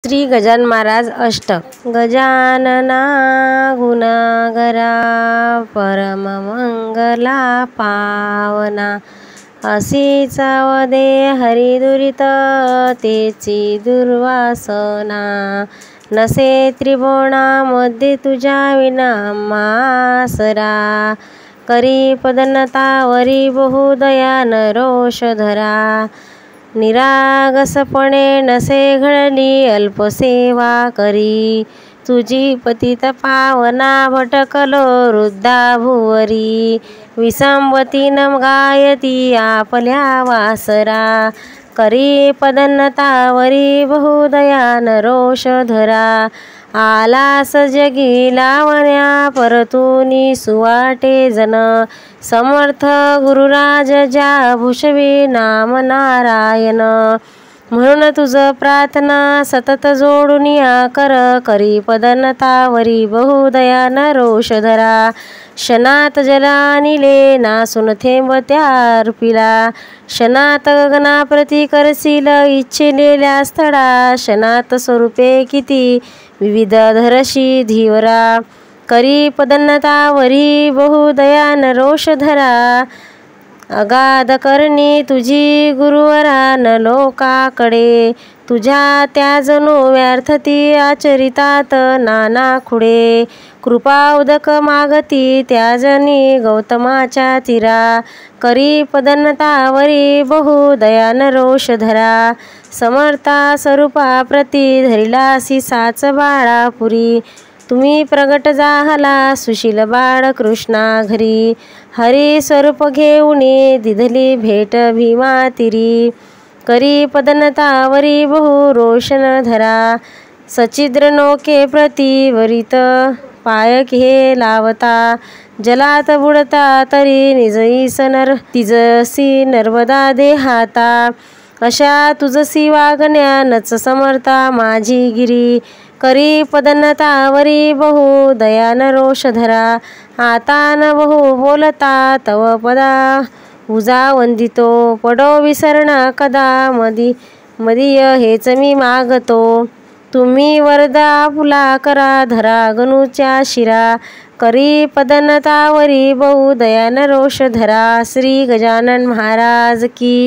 श्री गजानन महाराज अष्टक। गजानना गुणागरा परम मंगला पावना, असी चावदे हरी दुरित तेची दुर्वासना। नसे त्रिभुवनामध्ये तुझ्या विना मासरा, करी पदनतावरी बहुदया नरोषधरा। निरागसपणे नसे घडली अल्पसेवा करी, तुझी पतित पावना भटकलो वृद्धा भुवरी। विसंबतीनं गायती आपल्या वासरा, करी पदन्नतावरी बहुदया नरोषधरा। आलास जगी लावण्या परतुनी सुवाटे जन, समर्थ गुरुराज ज्या भूषवी नाम नारायण। म्हणून तुझ प्रार्थना सतत जोडून या कर, करी पदन्नतावरी बहुदया नरोषधरा। क्षणात जला निले नासून थेंब त्यार्पिला, क्षणात गगनाप्रती करशील इच्छिलेल्या स्थळा। क्षणात स्वरूपे किती विविध धरशी धीवरा, करी पदन्नतावरी बहुदया नरोषधरा। अगाध करणी तुझी गुरुवरा न लोकाकडे, तुझ्या त्या जणू व्यर्थती आचरितात नाना खुडे। कृपा उदक मागती त्या जनी गौतमाच्या तीरा, करी पदन्नतावरी बहुदया नरोषधरा। समर्था स्वरूपा प्रती धरिलासी साच बाळापुरी, तुम्ही प्रगट झाला सुशील बाळ कृष्णा घरी। हरी स्वरूप घेऊनी दिधली भेट भीमा तीरी, करी पदन्नतावरी बहु रोशन धरा। सचिद्र नौके प्रती वरित पाय हे लावता, जलात बुडता तरी तिजसी नर्मदा देहाता। अशा तुझसी वागण्या नच समर्था माझी गिरी, करी पदन्नतावरी बहुदया नरोषधरा। आता न बहु बोलता तव पदा उजा वंदितो, पडो विसरणा कदा मदीय हेच मी मागतो। तुम्ही वरदा आपुला करा धरा गणूच्या शिरा, करी पदन्नतावरी बहुदया नरोषधरा। श्री गजानन महाराज की